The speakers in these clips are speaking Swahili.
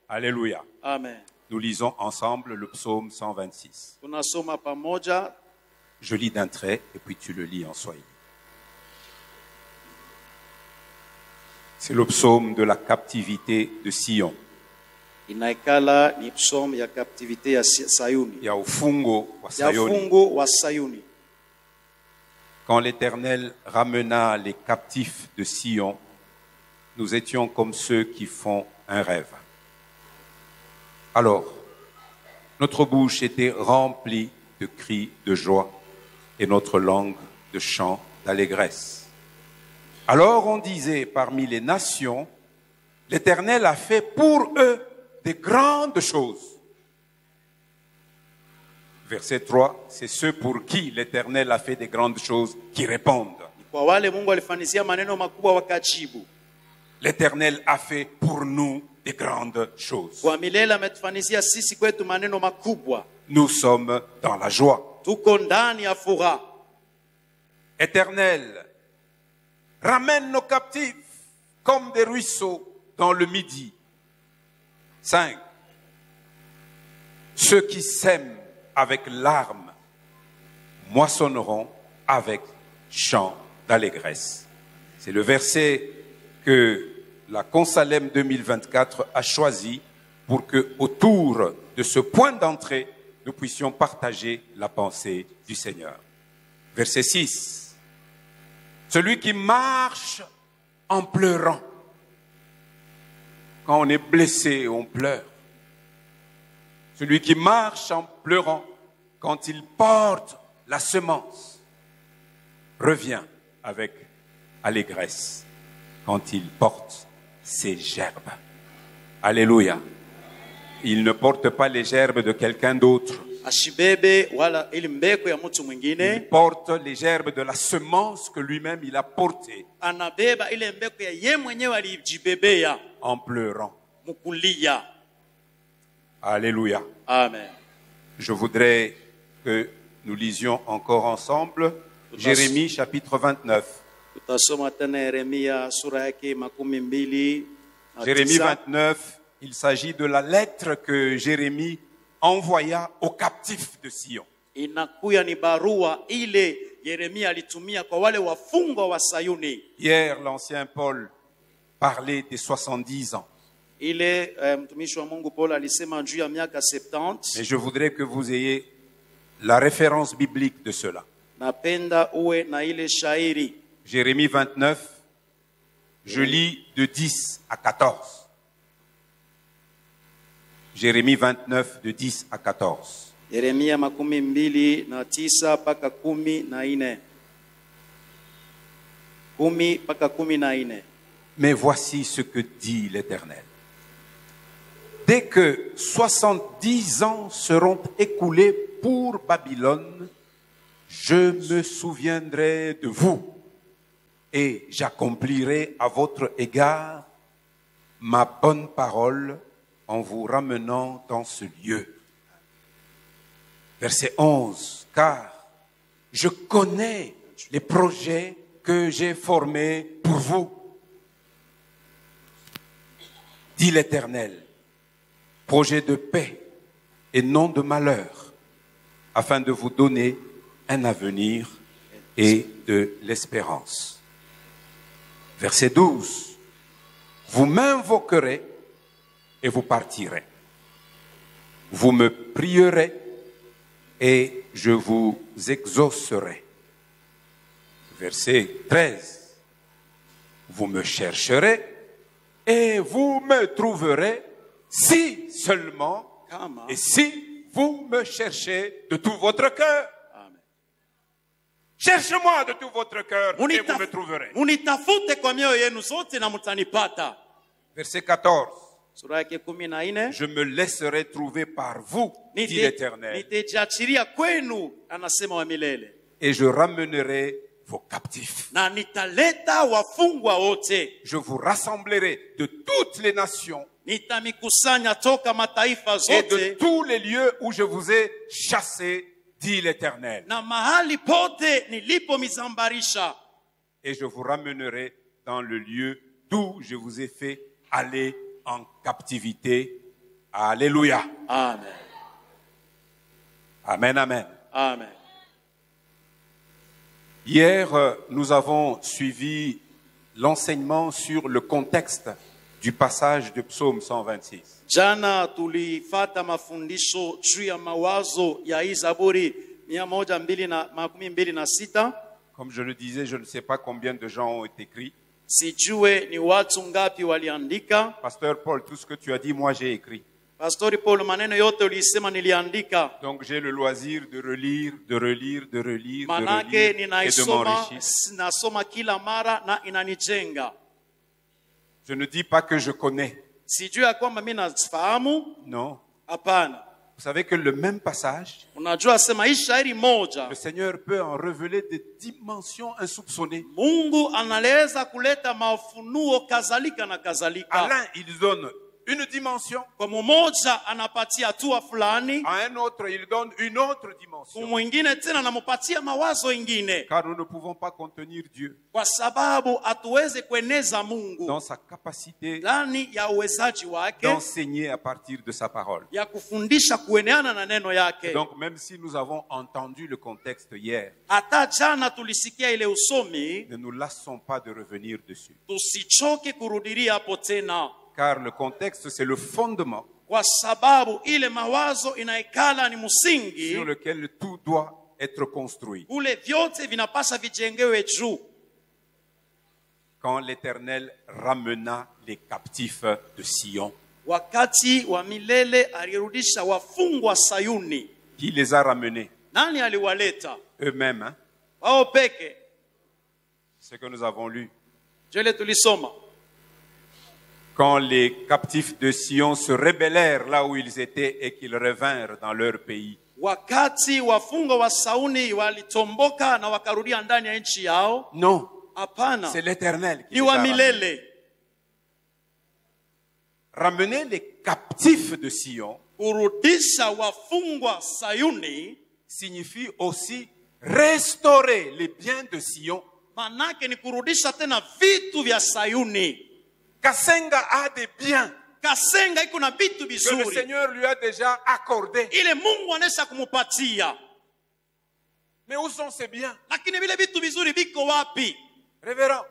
Alléluia. Amen. Nous lisons ensemble le psaume 126. Tunasoma pamoja. Je lis d'un trait et puis tu le lis en Swahili. C'est le psaume de la captivité de Sion. Inaikala ni psalm ya captivité ya Sayuni. Ya ufungo wa Ya Sayoni. fungo wa Sayuni. Quand l'Éternel ramena les captifs de Sion, nous étions comme ceux qui font un rêve. Alors, notre bouche était remplie de cris de joie et notre langue de chants d'allégresse. Alors on disait parmi les nations, l'Éternel a fait pour eux des grandes choses. Verset 3, c'est ceux pour qui l'Éternel a fait des grandes choses qui répondent. Kwa wale Mungu alifanyizia maneno makubwa wakajibu. L'Éternel a fait pour nous des grandes choses. Kwa milele ametufanyizia sisi kwetu maneno makubwa. Nous sommes dans la joie. Tuko ndani ya furaha. Éternel, ramène nos captifs comme des ruisseaux dans le midi. 5. Ceux qui sèment avec larmes moissonneront avec chants d'allégresse. C'est le verset que la Consalem 2024 a choisi pour que, autour de ce point d'entrée, nous puissions partager la pensée du Seigneur. Verset 6. Celui qui marche en pleurant. Quand on est blessé, on pleure. Celui qui marche en pleurant, quand il porte la semence, revient avec allégresse quand il porte ses gerbes. Alléluia. Il ne porte pas les gerbes de quelqu'un d'autre. Ashibebe wala ili mbeko ya mtu mwingine. Il porte les gerbes de la semence que lui-même il a portée. Anabeba ile mbeko ya yeye mwenyewe alijibebea. En pleurant. Mukulia. Alléluia. Amen. Je voudrais que nous lisions encore ensemble Jérémie chapitre 29. Tutasoma tena Yeremia sura yake 29. Jérémie 29, il s'agit de la lettre que Jérémie envoya aux captifs de Sion. Inakuya ni barua ile Yeremia alitumia kwa wale wafungwa wa Sayuni. Hier, l'ancien Paul parlait des 70 ans. Ile mtumishi wa Mungu Paul alisema juu ya miaka 70. Mais je voudrais que vous ayez la référence biblique de cela. Napenda uwe na ile shairi. Jérémie 29, je lis de 10 à 14. Jérémie 29, de 10 à 14. Yeremia 29 mpaka 14. 10 mpaka 14. Mais voici ce que dit l'Éternel. Dès que 70 ans seront écoulés pour Babylone, je me souviendrai de vous et j'accomplirai à votre égard ma bonne parole en vous ramenant dans ce lieu. Verset 11. Car je connais les projets que j'ai formés pour vous, dit l'Éternel, projet de paix et non de malheur, afin de vous donner un avenir et de l'espérance. Verset 12. Vous m'invoquerez et vous partirez. Vous me prierez et je vous exaucerai. Verset 13. Vous me chercherez et vous me trouverez si seulement et si vous me cherchez de tout votre cœur. Amen. Cherchez-moi de tout votre cœur et vous me trouverez. Munitafute kwa mioyo yenu zote na mtanipata. Verset 14. Sura yake 14. Je me laisserai trouver par vous, dit l'Éternel, nitajiachilia kwenu, anasema wa milele, et je ramènerai vos captifs. na nitaleta wafungwa wote. Je vous rassemblerai de toutes les nations Nitamikusanya toka mataifa et de zote tous les lieux où je vous ai chassés, dit l'Éternel. na mahali pote nilipomizambarisha, Et je vous ramènerai dans le lieu d'où je vous ai fait aller en captivité, Alléluia. Amen. Amen, amen. Amen. Hier, nous avons suivi l'enseignement sur le contexte du passage de Psaume 126. Jana tulifata mafundisho juu ya mawazo ya hii Zaburi 126. Comme je le disais, je ne sais pas combien de gens ont écrit. Sijue ni watu ngapi waliandika. Pasteur Paul, tout ce que tu as dit, moi j'ai écrit. Pastori Paul, maneno yote ulisema niliandika. Donc j'ai le loisir de relire, de relire, de relire, Manake de relire et de ninaisoma, m'enrichir. nasoma kila mara na inanijenga. Je ne dis pas que je connais. Sijue ya kwamba mimi nafahamu. Non. Hapana. Vous savez que le même passage, Unajua sema hii shairi moja, le Seigneur peut en révéler des dimensions insoupçonnées. Mungu analeza kuleta mafunuo kadhalika na À kadhalika. l'un, il donne une dimension. Kwa mmoja anapatia hatua fulani, À un autre, il donne une autre kwa dimension. mwingine tena anampatia mawazo ingine, Car nous ne pouvons pas contenir Dieu kwa sababu hatuweze kueneza Mungu dans sa capacité ndani ya uwezaji wake d'enseigner à partir de sa parole. ya kufundisha kueneana na neno yake. Donc même si nous avons entendu le contexte hier, Hata jana tulisikia ile usomi, ne nous lassons pas de revenir dessus. tusichoke kurudilia hapo tena, Car le contexte, c'est le fondement kwa sababu ile mawazo inaikala ni msingi sur lequel tout doit être construit. ule vyote vinapasa vijengewe juu. Quand l'Éternel ramena les captifs de Sion, Wakati wa milele alirudisha wafungwa Sayuni. qui les a ramenés? Nani aliwaleta? Eux-mêmes, hein? Wao peke. Ce que nous avons lu. Jele tulisoma. Quand les captifs de Sion se rébellèrent là où ils étaient et qu'ils revinrent dans leur pays. Wakati wafungwa wa Sayuni walitomboka na wakarudia ndani ya nchi yao. Non, Hapana. c'est l'Éternel qui Ni les a wa ramenés. milele. Ramener les captifs de Sion Kurudisha wafungwa Sayuni signifie aussi restaurer les biens de Sion. manake ni kurudisha tena vitu vya Sayuni. Kasenga a des biens Kasenga iko na vitu que le vizuri Seigneur lui a déjà accordés. ile Mungu anesha kumupatia, Mais où sont ces biens? lakini vile vitu vizuri viko wapi? Révérend,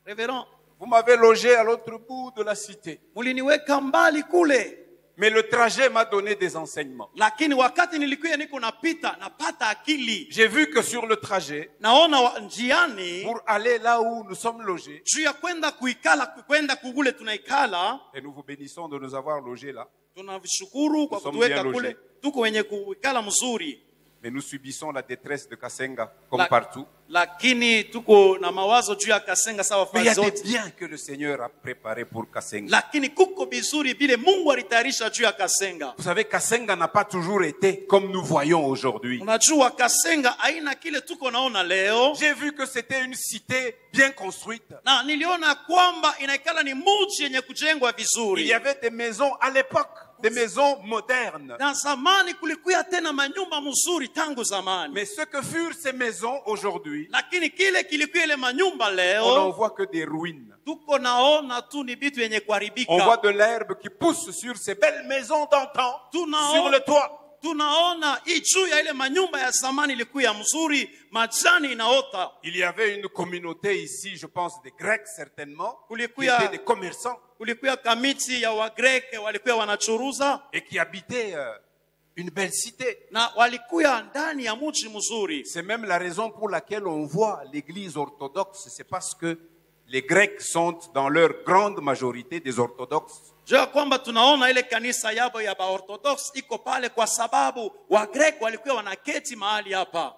Reverend, vous m'avez logé à l'autre bout de la cité. muliniweka mbali kule, Mais le trajet m'a donné des enseignements. lakini wakati nilikuwa niko napita napata akili. J'ai vu que sur le trajet, Naona njiani pour aller là où nous sommes logés, juu ya kwenda kuikala kwenda kugule tunaikala. et nous vous bénissons de nous avoir logés là, Tunavishukuru kwa Nous sommes kutuweka bien kule, logés. tuko wenye kuikala mzuri, mais nous subissons la détresse de Kasenga comme La- partout. lakini tuko na mawazo juu ya Kasenga sawa Mais il y a fasi des zote, biens que le Seigneur a préparés pour Kasenga. lakini kuko vizuri vile Mungu alitayarisha juu ya Kasenga. Vous savez, Kasenga n'a pas toujours été comme nous voyons aujourd'hui. Unajua Kasenga haina kile tuko naona leo, J'ai vu que c'était une cité bien construite. na niliona kwamba inaikala ni muji yenye kujengwa Il y vizuri. avait des maisons à l'époque, des maisons modernes. Na zamani kulikuwa tena manyumba mzuri tangu zamani, Mais ce que furent ces maisons aujourd'hui, lakini kile kilikuwa ile manyumba on n'en leo voit que des ruines. tuko naona tu ni vitu yenye On voit kuharibika. de l'herbe qui pousse sur ces belles maisons d'antan, Tunao- sur le toit. Tunaona hii juu ya ile manyumba ya zamani ilikuwa ya mzuri, majani inaota. Il y avait une communauté ici, je pense des Grecs certainement, qui Kulikuwa étaient des commerçants kulikuwa kamiti ya Wagreke walikuwa wanachuruza et qui habitaient une belle cité. na walikuwa ndani ya mji mzuri. C'est même la raison pour laquelle on voit l'église orthodoxe. C'est parce que les Grecs sont dans leur grande majorité des orthodoxes. Jua kwamba tunaona ile kanisa yabo ya Baorthodox iko pale kwa sababu Wagreke walikuwa wanaketi mahali hapa.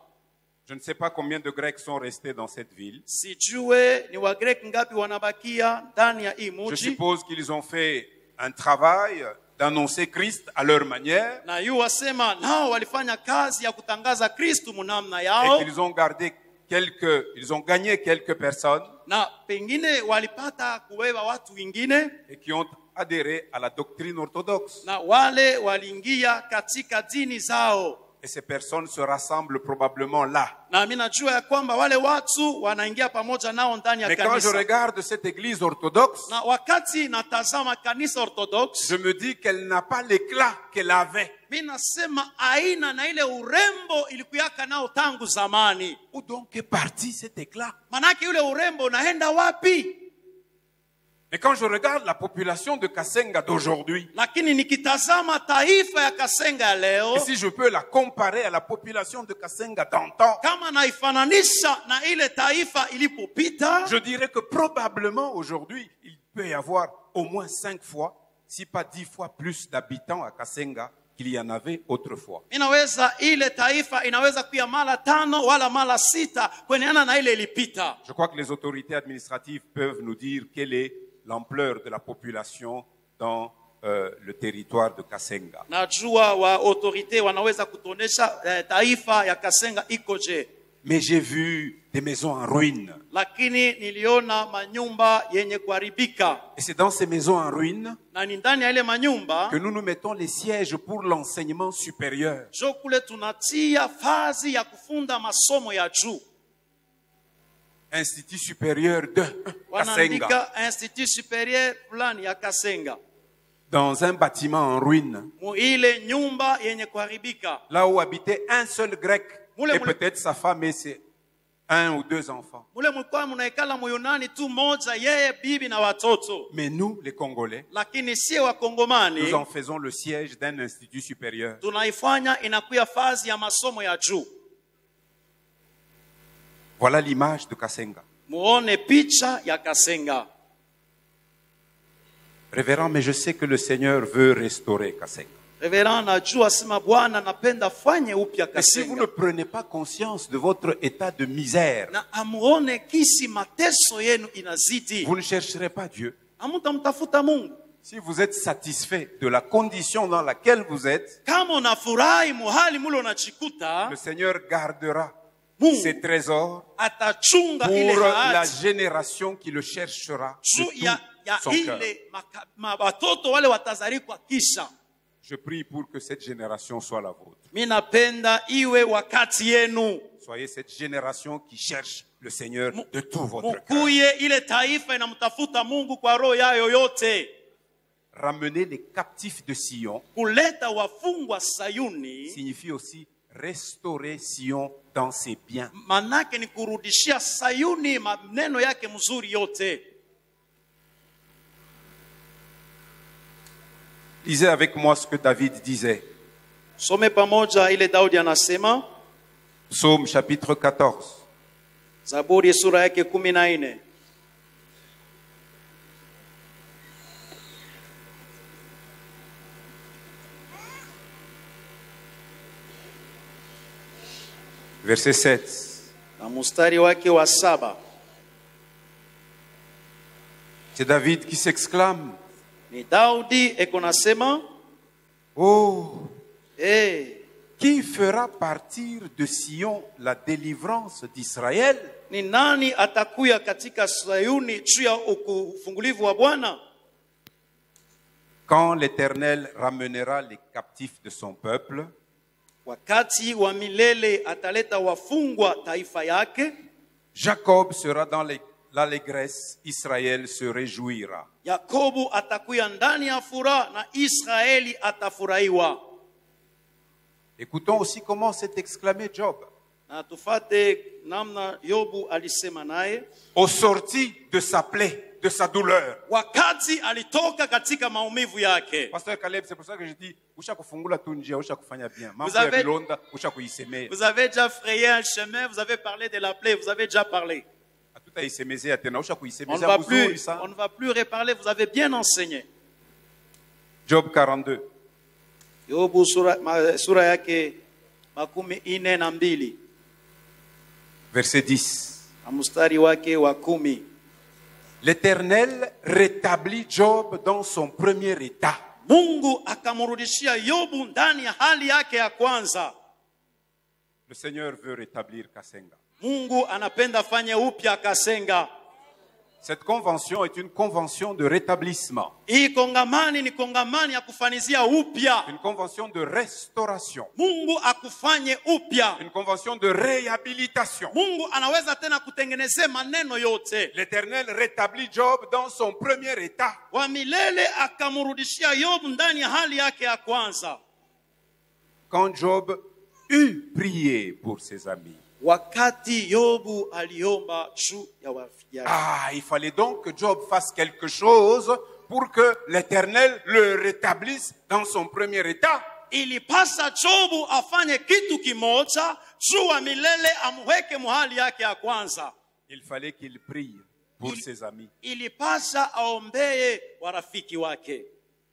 Je ne sais pas combien de Grecs sont restés dans cette ville. Sijue ni Wagreke ngapi wanabakia ndani ya hii Je mji, suppose qu'ils ont fait un travail d'annoncer Christ à leur manière na yu wasema nao walifanya kazi ya kutangaza Kristu munamna et yao, qu'ils ont ils ont gagné quelques personnes na pengine walipata kubeba watu wengine, et qui ont adhéré à la doctrine orthodoxe. na wale waliingia katika dini zao. Et ces personnes se rassemblent probablement là. Na mimi najua ya kwamba wale watu wanaingia pamoja nao ndani ya Mais quand je kanisa. regarde cette église orthodoxe, Na wakati natazama kanisa Orthodox, je me dis qu'elle n'a pas l'éclat qu'elle avait. mimi nasema aina na ile urembo ilikuyaka nao tangu zamani. Où donc est parti cet éclat? Manake yule urembo unaenda wapi? Et quand je regarde la population de Kasenga d'aujourd'hui, Lakini nikitazama taifa ya Kasenga ya leo, et si je peux la comparer à la population de Kasenga d'antan, kama naifananisha na ile taifa ilipopita, je dirais que probablement aujourd'hui, il peut y avoir au moins 5 fois, si pas 10 fois plus d'habitants à Kasenga qu'il y en avait autrefois. inaweza ile taifa inaweza kuwa mara 5 wala mara 6 kuendelea na ile ilipita. Je crois que les autorités administratives peuvent nous dire quelle est l'ampleur de la population dans le territoire de Kasenga. Najua wa autorité wanaweza kutonesha taifa ya Kasenga ikoje. Mais j'ai vu des maisons en ruine. Lakini niliona manyumba yenye kuharibika. Et c'est dans ces maisons en ruine Na ni ndani ya ile manyumba que nous nous mettons les sièges pour l'enseignement supérieur. jo kule tunatia fazi ya kufunda masomo ya juu. Institut supérieur de Kasenga. Wanaandika Institut supérieur fulani ya Kasenga. Dans un bâtiment en ruine. Mu ile nyumba yenye kuharibika. Là où habitait un seul grec. Mule, Et mule. peut-être sa femme et ses 1 ou 2 enfants. Mule mlikuwa mnaikala Muyunani tu moja, yeye bibi na watoto. Mais nous, les Congolais, Lakini sie wakongomani nous en faisons le siège d'un institut supérieur. tunaifanya inakuya fazi ya masomo ya juu. Voilà l'image de Kasenga. Muone picha ya Kasenga. Révérend, mais je sais que le Seigneur veut restaurer Kasenga. Reverend, najua sema Bwana napenda fanye upya Mais si vous ne Kasenga. prenez pas conscience de votre état de misère, Na amuone kisi mateso yenu inazidi. vous ne chercherez pas Dieu. Hamutamtafuta Mungu. Si vous êtes satisfait de la condition dans laquelle vous êtes, Kama unafurahi muhali mule unachikuta, le Seigneur gardera Mungu ses trésors atachunga pour ile la hati génération qui le cherchera de juu ya tout son cœur. ile watoto wale watazarikwa kisha. Je prie pour que cette génération soit la vôtre. Mimi napenda iwe wakati yenu. Soyez cette génération qui cherche le Seigneur de tout votre cœur. Mukuye ile taifa inamtafuta Mungu kwa roho yayo yote. Ramener les captifs de Sion Kuleta wafungwa Sayuni signifie aussi restaurer Sion dans ses biens. manake ni kurudishia Sayuni maneno yake mzuri yote. Lisez avec moi ce que David disait. Some pamoja ile Daudi anasema, Psaume chapitre 14. Zaburi sura yake 14. Verset 7. Na mstari wake wa 7. C'est David qui s'exclame. Ni Daudi eko nasema, Oh, qui qui fera partir de Sion la délivrance d'Israël? ni nani atakuya katika Sayuni juu ya ufungulivu wa Bwana? Quand l'Éternel ramènera les captifs de son peuple, Wakati wa milele ataleta wafungwa taifa yake, Jacob sera dans l'allégresse, Israël se réjouira. Yakobo atakuya ndani ya furaha na Israeli atafurahiwa. Écoutons aussi comment s'est exclamé Job. Na tufate namna Yobu alisema naye Au sorti de sa plaie, de sa douleur. wakati alitoka katika maumivu yake. Pasteur Caleb, c'est pour ça que je dis, usha kufungula tu njia, usha kufanya bien. Mambo Vous ya avez- vilonda, usha kuisemea. Vous avez déjà frayé un chemin, vous avez parlé de la plaie, vous avez déjà parlé. Hatutaisemezea tena, usha On ne kuisemezea va vizuri plus, sana. on ne va plus reparler, vous avez bien enseigné. Job 42. Yobu sura yake 42 Verset 10. na mstari wake wa 10. L'Éternel rétablit Job dans son premier état. Mungu akamrudishia Yobu ndani ya hali yake ya kwanza. Le Seigneur veut rétablir Kasenga. Mungu anapenda fanye upya Kasenga. Cette convention est une convention de rétablissement, Hii kongamani ni kongamani ya kufanizia upya. une convention de restauration, Mungu akufanye upya. une convention de réhabilitation. Mungu anaweza tena kutengenezea maneno yote. L'Éternel rétablit Job dans son premier état. Wa milele akamrudishia Yobu ndani ya hali yake ya kwanza. Quand Job eut prié pour ses amis. Wakati Yobu aliomba juu ya rafiki yake. Il fallait donc que Job fasse quelque chose pour que l'Éternel le rétablisse dans son premier état. Ilipasa Jobu afanye kitu kimoja juu wa milele amweke mahali yake ya kwanza. Il fallait qu'il prie pour ses amis. Ilipasa aombee warafiki wake.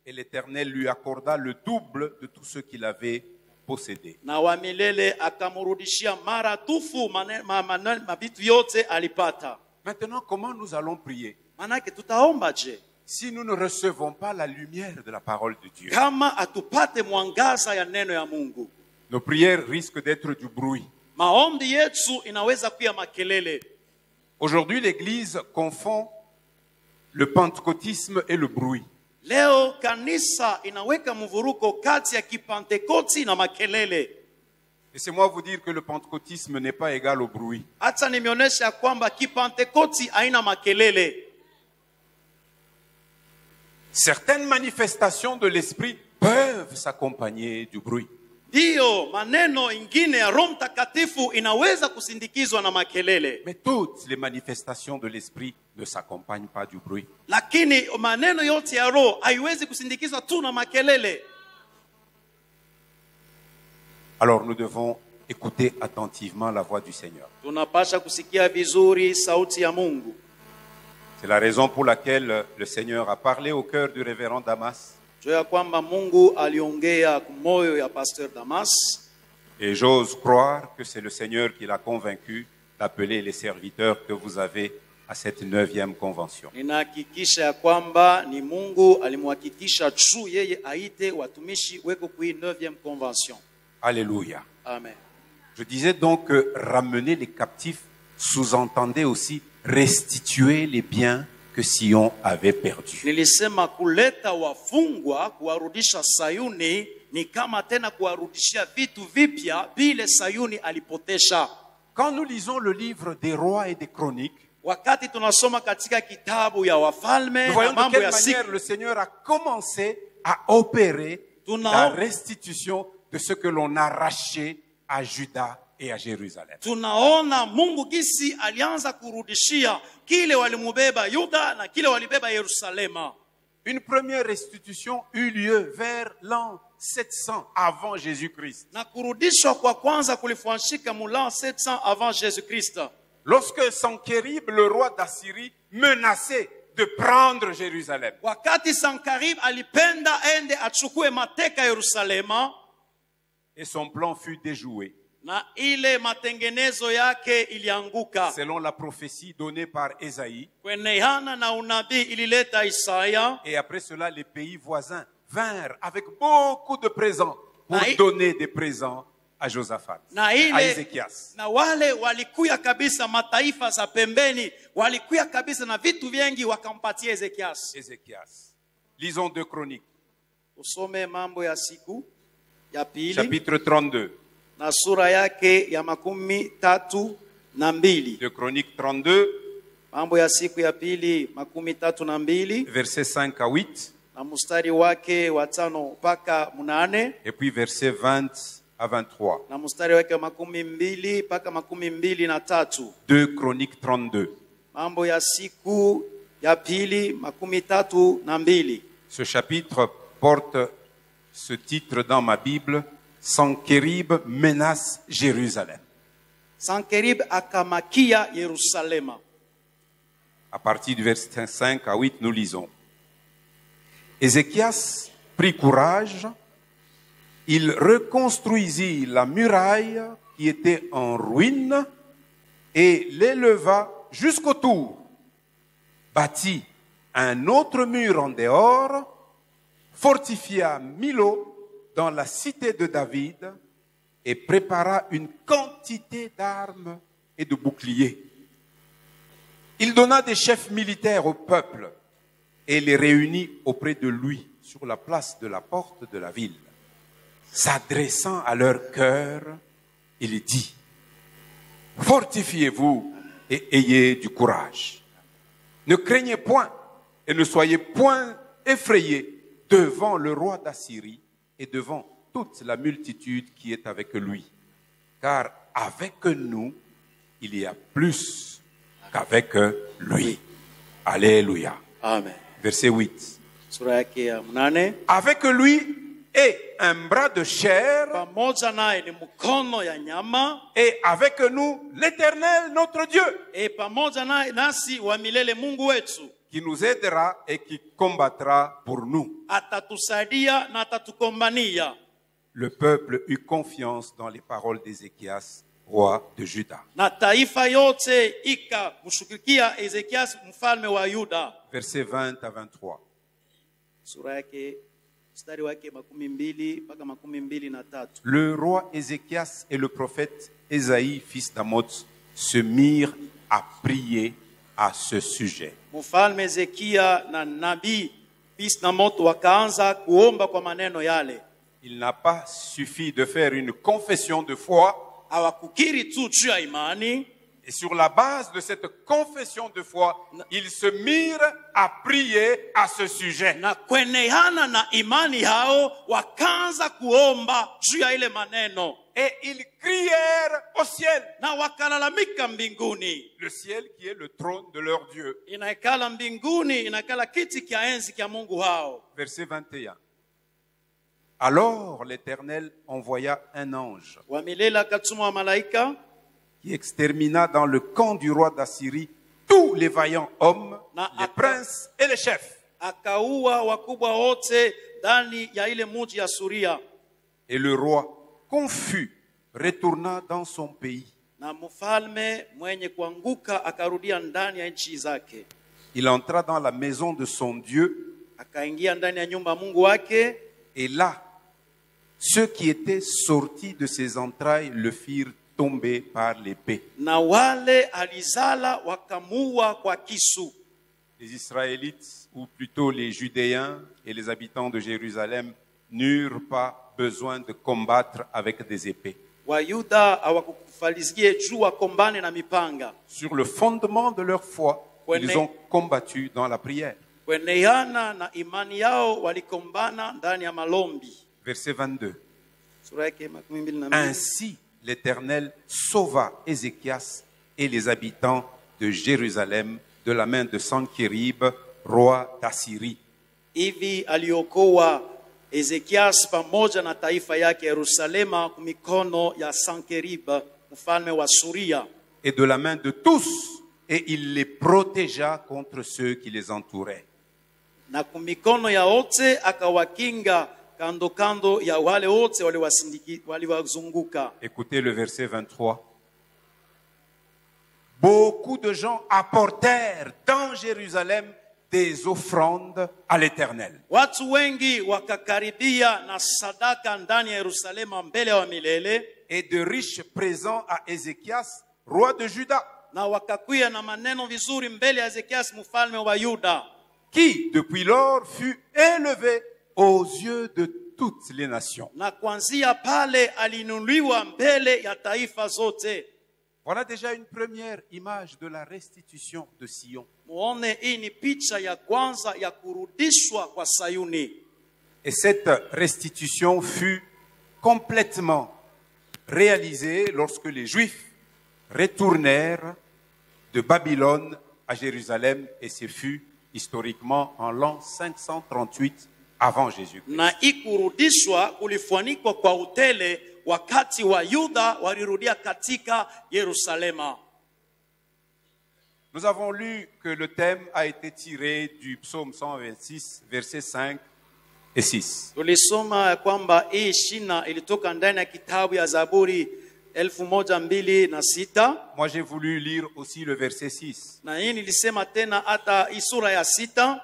Et l'Éternel lui accorda le double de tout ce qu'il avait possédé. Na wa milele akamrudishia maradufu mabitu yote alipata. Maintenant, comment nous allons prier? Manake tutaomba je? Si nous ne recevons pas la lumière de la parole de Dieu, Kama atupate mwangaza ya neno ya Mungu, nos prières risquent d'être du bruit. maombi yetu inaweza kuwa makelele. Aujourd'hui, l'Église confond le pentecôtisme et le bruit. Leo kanisa inaweka mvuruko kati ya kipentekoti na makelele. Laissez-moi vous dire que le pentecôtisme n'est pas égal au bruit. Hata nimeonyesha kwamba kipentekoti haina makelele. Certaines manifestations de l'esprit peuvent s'accompagner du bruit. Ndiyo, maneno ingine ya Roho Mtakatifu inaweza kusindikizwa na makelele. Mais toutes les manifestations de l'esprit ne s'accompagnent pas du bruit. Lakini maneno yote ya Roho haiwezi kusindikizwa tu na makelele. Alors nous devons écouter attentivement la voix du Seigneur. Tunapasha kusikia vizuri sauti ya Mungu. C'est la raison pour laquelle le Seigneur a parlé au cœur du révérend Damas. Jua kwamba Mungu aliongea moyo ya Pasteur Damas. Et j'ose croire que c'est le Seigneur qui l'a convaincu d'appeler les serviteurs que vous avez à cette 9e convention. Ninahakikisha ya kwamba ni Mungu alimhakikisha juu yeye aite watumishi weko kui 9e convention. Alléluia. Amen. Je disais donc que ramener les captifs sous-entendait aussi restituer les biens que Sion avait perdus. Nilisema kuleta wafungwa kuwarudisha Sayuni ni kama tena kuwarudishia vitu vipya vile Sayuni alipotesha. Quand nous lisons le livre des rois et des chroniques, Wakati tunasoma katika kitabu ya wafalme nous na voyons de mambo quelle ya manière siku, le Seigneur a commencé à opérer Tunao- la restitution de ce que l'on a arraché à Juda et à Jérusalem. tunaona Mungu gisi alianza kurudishia kile walimubeba Yuda na kile walibeba Yerusalema. Une première restitution eut lieu vers l'an 700 avant Jésus-Christ. Na kurudishwa kwa kwanza kulifanyika mulan 700 avant Jésus-Christ. Lorsque Sankérib, le roi d'Assyrie, menaçait de prendre Jérusalem. Wakati Sankarib alipenda ende achukue mateka Yerusalema, Et son plan fut déjoué. na ile matengenezo yake ilianguka. Selon la prophétie donnée par Ésaïe. Kwenehana na unabii ilileta Isaya. Et après cela, les pays voisins vinrent avec beaucoup de présents pour Naï- donner des présents à Josaphat, Na à ile Ézéchias. na wale walikuya kabisa, mataifa za pembeni walikuya kabisa na vitu vingi wakampatia Ezekias. Ézéchias. Lisons 2 Chroniques, Usome Mambo ya Siku ya pili chapitre 32. na sura yake ya 32. 2 Chroniques 32, Mambo ya Siku ya pili 32 versets 5 à 8, na mstari wake wa 5 mpaka 8 et puis versets 20 à 23. na mstari wake wa 12 mpaka 23. 2 Chroniques 32. Mambo ya Siku ya pili 32. Ce chapitre porte ce titre dans ma Bible, Sankérib menace Jérusalem. Sankerib akamakia Yerusalema. À partir du verset 5 à 8, nous lisons. Ézéchias prit courage, il reconstruisit la muraille qui était en ruine et l'éleva jusqu'au tour, bâtit un autre mur en dehors, fortifia Milo dans la cité de David et prépara une quantité d'armes et de boucliers. Il donna des chefs militaires au peuple et les réunit auprès de lui sur la place de la porte de la ville. S'adressant à leur cœur, il dit, « Fortifiez-vous et ayez du courage. Ne craignez point et ne soyez point effrayés devant le roi d'Assyrie et devant toute la multitude qui est avec lui. Car avec nous, il y a plus qu'avec lui. » Alléluia. Amen. Verset 8. Sura yake ya 8. Avec lui est un bras de chair Pamoja naye ni mkono ya nyama, et avec nous l'Éternel notre Dieu pamoja naye nasi wa milele Mungu wetu. qui nous aidera et qui combattra pour nous. Atatusaidia na atatukombania. Le peuple eut confiance dans les paroles d'Ézéchias, roi de Juda. Na taifa yote ikamshukurikia Ezekias mfalme wa Yuda. Versets 20 à 23. Sura yake mstari wake 12 mpaka 23. Le roi Ézéchias et le prophète Ésaïe, fils d'Amoz, se mirent à prier à ce sujet. Mfalme Ezekia na nabii Bisnamoth wakaanza kuomba kwa maneno yale. Il n'a pas suffi de faire une confession de foi. Hawakukiri tu juu ya imani, Et sur la base de cette confession de foi, ils se mirent à prier à ce sujet. na kweneana na imani hao wakaanza kuomba juu ya ile maneno, Et ils crièrent au ciel. na wakalalamika mbinguni. Le ciel qui est le trône de leur Dieu. Inaikala mbinguni, inaikala kiti kia enzi kia Mungu hao. Verset 21. Alors l'Éternel envoya un ange Wa milele akatuma wa malaika qui extermina dans le camp du roi d'Assyrie tous les vaillants hommes, les princes et les chefs. akaua wakubwa wote ndani ya ile mji ya Suria. Et le roi, confus, retourna dans son pays. Na mfalme mwenye kuanguka akarudia ndani ya nchi zake. Il entra dans la maison de son Dieu, Akaingia ndani ya nyumba Mungu wake, et là, ceux qui étaient sortis de ses entrailles le firent tomber par l'épée. na wale alizala wakamua kwa kisu. Les Israélites, ou plutôt les Judéens et les habitants de Jérusalem, n'eurent pas besoin de combattre avec des épées. Wayuda hawakufalizie juu wakombane na mipanga. Sur le fondement de leur foi, ils ont combattu dans la prière. Kweneana na imani yao walikombana ndani ya malombi. Verset 22. Sura yake 22. Ainsi, l'Éternel sauva Ézéchias et les habitants de Jérusalem de la main de Sankérib, roi d'Assyrie. Hivi aliokoa Ezekias pamoja na taifa yake Yerusalema kumikono ya Sankerib mfalme wa Suria, Et de la main de tous, et il les protégea contre ceux qui les entouraient. na kumikono ya wote akawakinga kando kando ya wale wote waliwazunguka. Écoutez le verset 23. Beaucoup de gens apportèrent dans Jérusalem des offrandes à l'Éternel. Watu wengi wakakaribia na sadaka ndani ya Yerusalema mbele wa milele, Et de riches présents à Ézéchias, roi de Juda, na wakakuya na maneno vizuri mbele ya Ezekias mfalme wa Yuda, qui depuis lors fut élevé aux yeux de toutes les nations. na kuanzia pale alinuliwa mbele ya taifa zote. Voilà déjà une première image de la restitution de Sion. Muone, hii ni picha ya kwanza ya kurudishwa kwa Sayuni. Et cette restitution fut complètement réalisée lorsque les Juifs retournèrent de Babylone à Jérusalem, et ce fut historiquement en l'an 538 avant Jésus-Christ. Na ikurudishwa kulifuanikwa kwa utele wakati wa Yuda walirudia katika Yerusalema. Nous avons lu que le thème a été tiré du psaume 126, versets 5 et 6. Tulisoma kwamba hii shina ilitoka ndani ya kitabu ya Zaburi 1206, Moi, j'ai voulu lire aussi le verset 6. na hii nilisema tena hata hii sura ya 6.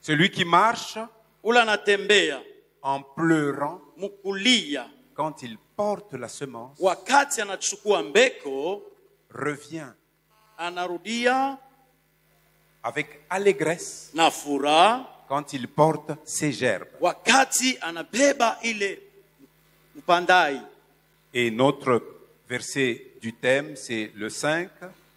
Celui qui marche Ula anatembea en pleurant mkulia quand il porte la semence wakati anachukua mbeko, revient anarudia avec allégresse na furaha quand il porte ses gerbes. wakati anabeba ile upandai. Et notre verset du thème, c'est le 5.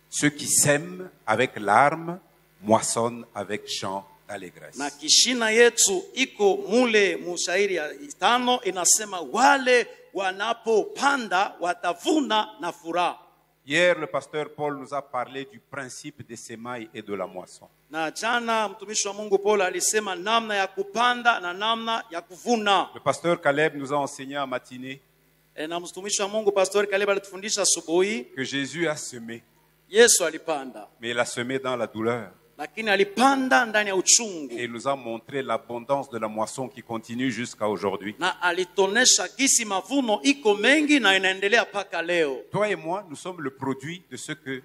Ceux qui sèment avec larmes moissonnent avec chant d'allégresse. Na kishina yetu iko mule mushairi ya 5 inasema wale wanapopanda watavuna na furaha. Hier, le pasteur Paul nous a parlé du principe des semailles et de la moisson. Na jana mtumishi wa Mungu Paul alisema namna ya kupanda na namna ya kuvuna. Le pasteur Caleb nous a enseigné en matinée Na mtumishi wa Mungu Pastor Caleb alitufundisha asubuhi que Jésus a semé, Yesu alipanda, mais il a semé dans la douleur. lakini alipanda ndani ya uchungu. Et il nous a montré l'abondance de la moisson qui continue jusqu'à aujourd'hui. Na alitonesha gisi mavuno iko mengi na inaendelea paka leo. Toi et moi, nous sommes le produit de ce que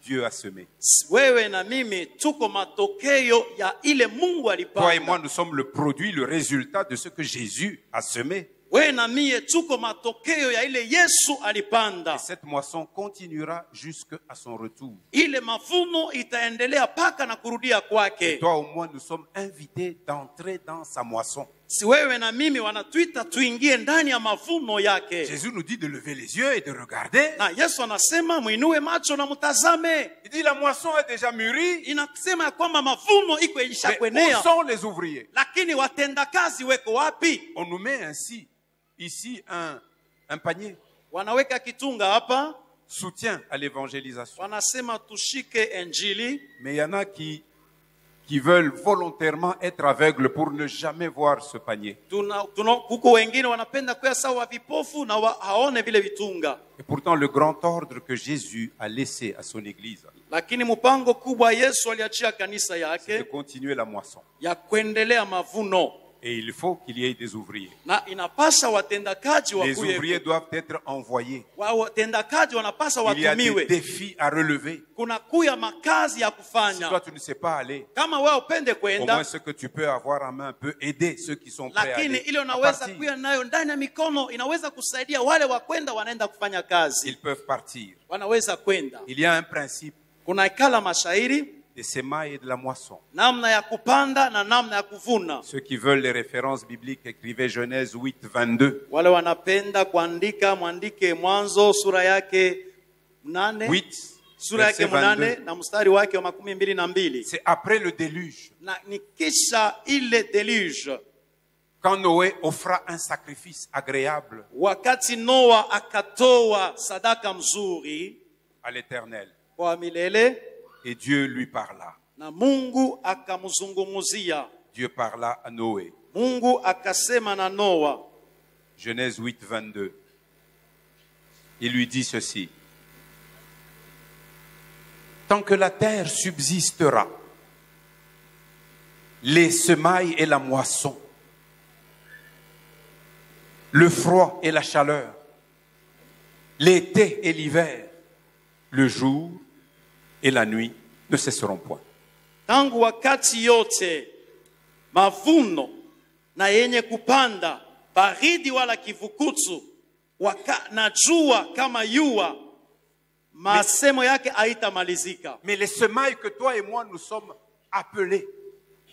Dieu a semé. Wewe na mimi tuko matokeo ya ile Mungu alipanda. Toi et moi, nous sommes le produit, le résultat de ce que Jésus a semé. Wewe na mie tuko matokeo ya ile Yesu alipanda. Et cette moisson continuera jusqu'à son retour. Ile mavuno itaendelea paka na kurudia kwake. Toi au moins, nous sommes invités d'entrer dans sa moisson. Si wewe na mimi wanatuita tuingie ndani ya mavuno yake. Jésus nous dit de lever les yeux et de regarder. Na Yesu anasema muinue macho na mtazame. Il dit la moisson est déjà mûrie. Inasema ya kwamba mavuno iko Mais ilishakwenea. où sont les ouvriers? Lakini watendakazi weko wapi? On nous met ainsi, ici, un panier. Wanaweka kitunga hapa, Soutien à l'évangélisation. wanasema tushike injili. Mais il y en a qui veulent volontairement être aveugles pour ne jamais voir ce panier. Kuko wengine wanapenda kuya sawa vipofu na haone vile vitunga. Et pourtant, le grand ordre que Jésus a laissé à son Église, Lakini mpango kubwa Yesu aliachia kanisa c'est de yake continuer la moisson. ya kuendelea mavuno. Et il faut qu'il y ait des ouvriers. Na inapasha watendakaji Les ouvriers wakuye. doivent être envoyés. Watendakaji wanapasha Il y a des watumiwe. défis à relever. Kuna kuya makazi ya Si kufanya. toi, tu ne sais pas aller, Kama wewe upende au kwenda, moins ce que tu peux avoir en main peut aider ceux qui sont prêts à lakini aller. ile À unaweza partir. kuya nayo ndani ya mikono inaweza kusaidia wale wakwenda wanaenda kufanya kazi. Ils peuvent partir. Wanaweza kwenda. Il y a un principe Kuna ikala mashairi, des semailles et de la moisson. namna ya kupanda na namna ya kuvuna. Ceux qui veulent les références bibliques, écrivez Genèse 8, 22. Wale wanapenda kuandika, mwandike Mwanzo sura yake 8, 8, sura yake verset 8 22. na mstari wake wa 22. C'est après le déluge, Na ni kisha ile deluge, quand Noé offra un sacrifice agréable wakati Noa akatoa sadaka mzuri à l'Éternel. kwa milele, Et Dieu lui parla. na Mungu akamzungumzia. Dieu parla à Noé. Mungu akasema na Noa. Genèse 8, 22. Il lui dit ceci. Tant que la terre subsistera, les semailles et la moisson, le froid et la chaleur, l'été et l'hiver, le jour et la nuit ne cesseront point. Tangu wakati yote mavuno na yenye kupanda, baridi wala kivukutu, na jua kama yua, masemo yake haitamalizika. Mais les semailles que toi et moi nous sommes appelés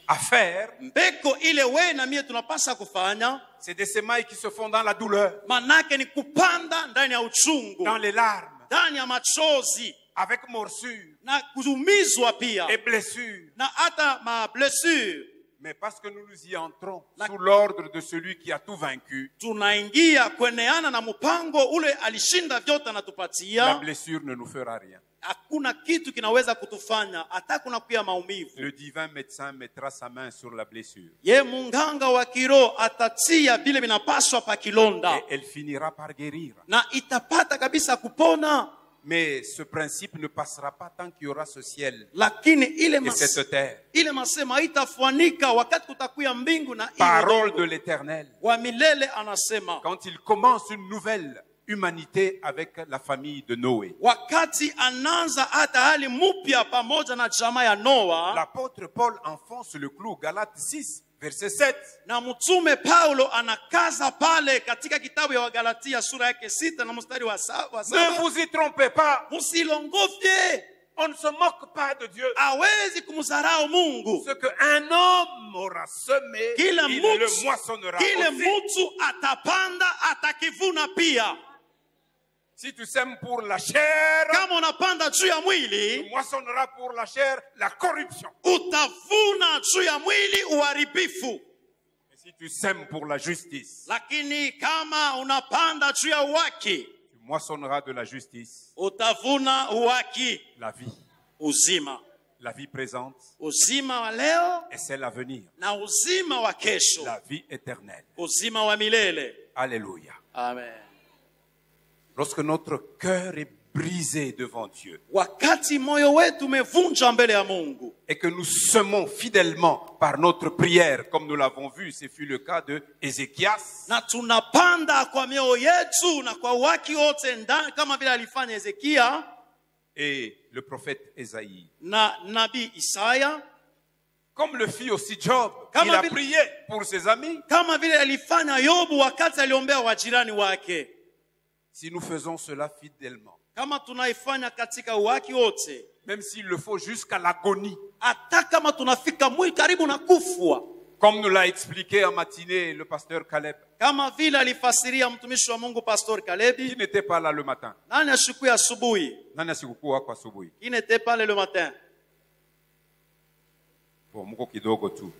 à faire, Mbeko ile we na mie tunapasa kufanya, c'est des semailles qui se font dans la douleur, manake ni kupanda ndani ya uchungu, dans les larmes, ndani ya machozi, avec morsures na kuzumizwa pia, et blessures. na hata mablessure. Mais parce que nous nous y entrons sous l'ordre de celui qui a tout vaincu, Tunaingia kweneana na mpango ule alishinda vyote la anatupatia. blessure ne nous fera rien. Hakuna kitu kinaweza kutufanya, hata kuna kuya maumivu. Le divin médecin mettra sa main sur la blessure Ye munganga wa kiroho atatia vile vinapaswa pa kilonda, et elle finira par guérir. na itapata kabisa kupona. Mais ce principe ne passera pas tant qu'il y aura ce ciel Lakini et cette terre. ile masema haitafuanika wakati kutakuya mbingu na Parole ile de l'Éternel. wa milele. Anasema Quand il commence une nouvelle humanité avec la famille de Noé. wakati ananza hata hali mupya pamoja na jamaa ya Noa. L'apôtre Paul enfonce le clou, Galates 6, verset 7. Na mtume Paulo anakaza pale katika kitabu ya Wagalatia sura yake 6 na mstari wa 7. Ne vous y trompez pas. Msilongofye. On ne se moque pas de Dieu. hawezi kumdharau Mungu. Ce qu'un homme aura semé, Kile il le mtu, moissonnera kile aussi. mtu atapanda atakivuna pia. Si tu sèmes pour la chair, Kama unapanda juu ya tu mwili, moissonneras pour la chair la corruption. utavuna juu ya mwili uharibifu. Et si tu sèmes pour la justice, Lakini kama unapanda juu ya uhaki, tu moissonneras de la justice utavuna uhaki, la vie. uzima. La vie présente Uzima wa leo et celle à venir. na uzima wa kesho, La vie éternelle. uzima wa milele. Alléluia. Amen. Lorsque notre cœur est brisé devant Dieu Wakati moyo wetu umevunja mbele ya Mungu et que nous semons fidèlement par notre prière, comme nous l'avons vu, ce fut le cas de Ézéchias, na tunapanda kwa mioyo yetu na kwa uhaki wote ndani, kama vile alifanya Hezekia et le prophète Ésaïe. na nabii Isaya, Comme le fit aussi Job, Comme il a il- prié pour ses amis. kama vile alifanya Yobu wakati aliombea wajirani wake. Si nous faisons cela fidèlement, Kama tunaifanya katika uhaki wote, même s'il le faut jusqu'à l'agonie, hata kama tunafika mwili karibu na kufwa, comme nous l'a expliqué en matinée le pasteur Caleb, kama vile alifasiria mtumishi wa Mungu Pastor qui Kalebi. n'était pas là le matin. Nani ashikuya asubuhi? Nani asikukuwa kwa asubuhi? Qui n'était pas là le matin? Bon, muko kidogo tu.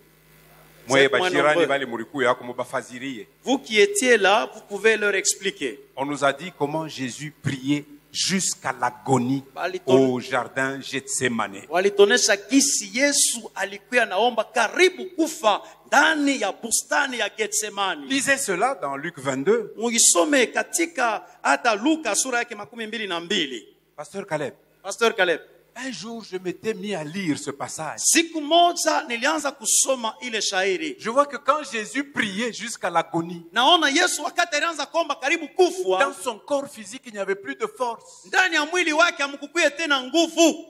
Mwe moins bajirani nombreux. bali murikuya kumubafasirie. Vous qui étiez là, vous pouvez leur expliquer. On nous a dit comment Jésus priait jusqu'à l'agonie Baliton- au jardin Gethsemane. Walitonesha gisi Yesu alikuwa naomba karibu kufa ndani ya bustani ya Getsemani. Lisez cela dans Luc 22. Muisome katika hata Luka sura yake 22. Pasteur Caleb, Pastor Caleb, un jour je m'étais mis à lire ce passage. siku moja nilianza kusoma ile shairi. Je vois que quand Jésus priait jusqu'à l'agonie, Naona Yesu wakati alianza kuomba karibu dans kufa, son corps physique, il n'y avait plus de force. ndani ya mwili wake hamkukuye tena nguvu,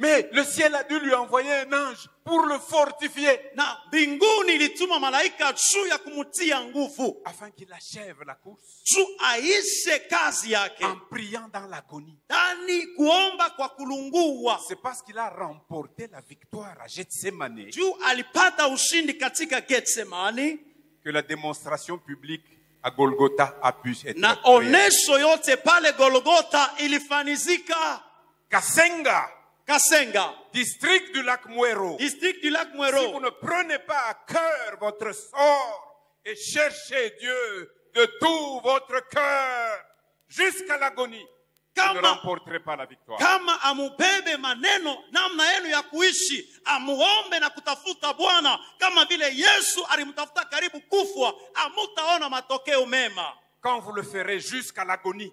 Mais le ciel a dû lui envoyer un ange pour le fortifier, na mbinguni ilituma malaika juu ya kumutia nguvu, afin qu'il achève la course juu aishe kazi yake en priant dans l'agonie. ndani kuomba kwa kulungua. C'est parce qu'il a remporté la victoire à Gethsemane Juu alipata ushindi katika Getsemani, que la démonstration publique à Golgotha a pu être na réelle. onesho yote pale Golgota ilifanizika. Kasenga, Kasenga, district du lac Muero. district du lac Si vous Mwero. ne prenez pas à cœur votre sort et cherchez Dieu de tout votre cœur jusqu'à l'agonie, vous ne Kama- remporterez pas la victoire. Kama amubebe maneno namna yenu ya kuishi, amuombe na kutafuta Bwana kama vile Yesu alimtafuta karibu kufwa, amutaona matokeo mema. Quand vous le ferez jusqu'à l'agonie,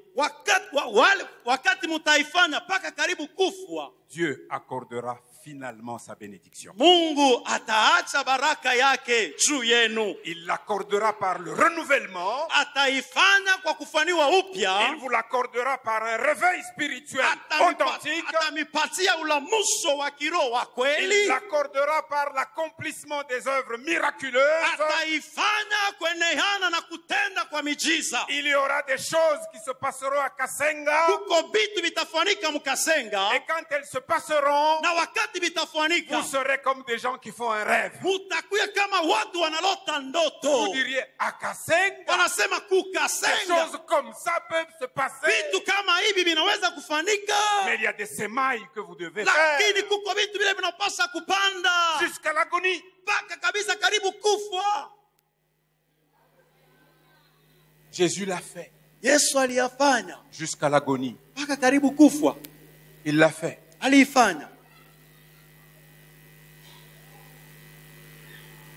Wakati mutaifanya paka karibu kufwa, Dieu accordera finalement sa bénédiction. Mungu ataacha baraka yake juu yenu. Il l'accordera par le renouvellement. Ataifanya kwa kufaniwa Il upya. vous l'accordera par un réveil spirituel authentique. Atamipatia ulamusho wa kiroho wa Il kweli. l'accordera par l'accomplissement des œuvres miraculeuses. Ataifanya kueneana na kutenda kwa mijiza. Il y aura des choses qui se passeront à Kasenga. Kuko vitu vitafanyika Mkasenga, Et quand elles se passeront, na wakati vitafanyika, vous serez comme des gens qui font un rêve. mutakuya kama watu wanalota Vous ndoto. diriez, à Kasenga, Wanasema des kukasenga, choses comme ça peuvent se passer. vitu kama hivi vinaweza kufanyika, Mais il y a des semailles que vous devez lakini faire kuko vitu vile vinapasa kupanda jusqu'à l'agonie. mpaka kabisa karibu kufa. Jésus l'a fait Yesu aliyafanya jusqu'à l'agonie. mpaka karibu kufa, Il l'a fait. aliifanya.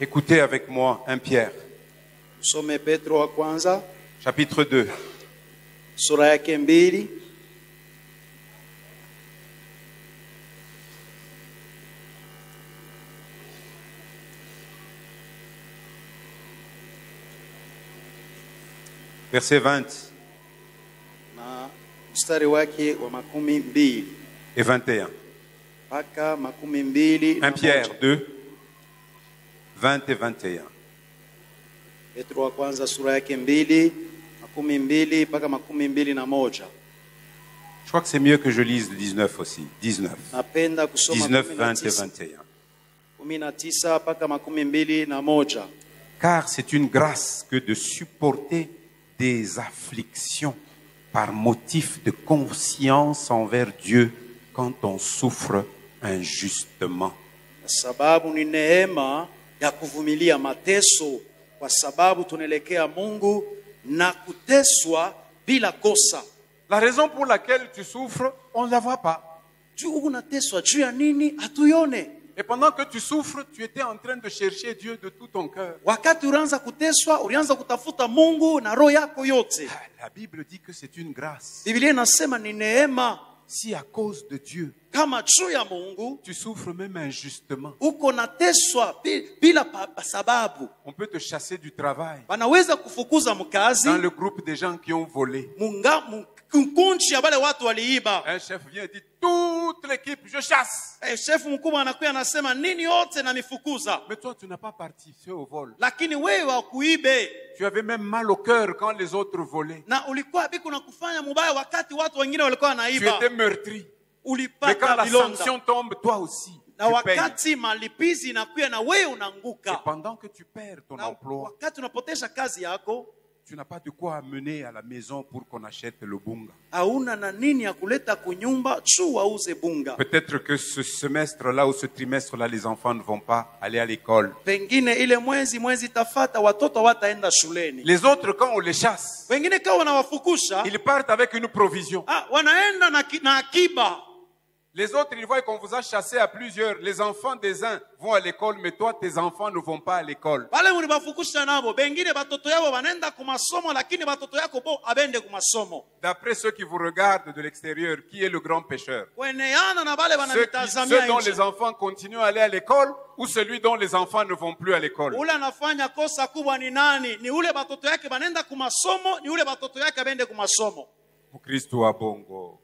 Écoutez avec moi 1 Pierre, Some Petro wa kwanza chapitre 2. sura yake 2. Verset 20 na mstari wake wa 12 et 21. mpaka 12. 1 Pierre 2, 20 et 21. Petro wa kwanza sura yake 2, 12 mpaka 21. Je crois que c'est mieux que je lise le 19 aussi. 19. Napenda kusoma 19, 20 et 19 21. 19 mpaka 21. Car c'est une grâce que de supporter des afflictions par motif de conscience envers Dieu quand on souffre injustement. Sababu ni neema ya kuvumilia mateso kwa sababu tunaelekea Mungu na kuteswa bila kosa. La raison pour laquelle tu souffres, on ne la voit pas. Juu unateswa juu ya nini hatuione. Et pendant que tu souffres, tu étais en train de chercher Dieu de tout ton cœur. Wakati ulianza kuteswa, ulianza kutafuta Mungu na roho yako yote. La Bible dit que c'est une grâce. Biblia inasema ni neema. Si à cause de Dieu, Kama juu ya Mungu, tu souffres même injustement, uko nateswa bila sababu. on peut te chasser du travail. Wanaweza kufukuza mkazi. Dans le groupe des gens qui ont volé, Mkunji ya wale watu waliiba. un chef vient et dit, toute l'équipe, je chasse. Chef mkubwa anakuja anasema nini yote na mifukuza. Mais toi, tu n'as pas participé au vol. Lakini wewe hakuibe. Tu avais même mal au cœur quand les autres volaient. Na ulikuwa biku na kufanya mubaya wakati watu wengine walikuwa Tu wanaiba. étais meurtri. Mais quand Ulipata la vilonda. sanction tombe, toi aussi, Na tu payes. wakati malipizi inakuja na wewe Et unaanguka. pendant que tu perds ton Na emploi, wakati unapotesha kazi yako, tu n'as pas de quoi amener à la maison pour qu'on achète le bunga. hauna na nini ya kuleta kunyumba juu wauze bunga. Peut-être que ce semestre-là ou ce trimestre-là, les enfants ne vont pas aller à l'école. Pengine ile mwezi tafata watoto wataenda shuleni. Les autres, quand on les chasse, Wengine kama wanawafukusha, ils partent avec une provision. wanaenda na akiba. Les autres, ils voient qu'on vous a chassé à plusieurs. Les enfants des uns vont à l'école, mais toi, tes enfants ne vont pas à l'école. Wale ulibafukusha nabo, bengine batoto yao wanaenda kumasomo lakini batoto yako bo abende kumasomo. D'après ceux qui vous regardent de l'extérieur, qui est le grand pécheur? Kueneana na bale Ceux wananitazamia dont nje. les enfants continuent à aller à l'école ou celui dont les enfants ne vont plus à l'école? Ule anafanya kosa kubwa ni nani? Ni ule batoto yake banenda kumasomo, ni ule batoto yake abende kumasomo. Mkristo wa bongo.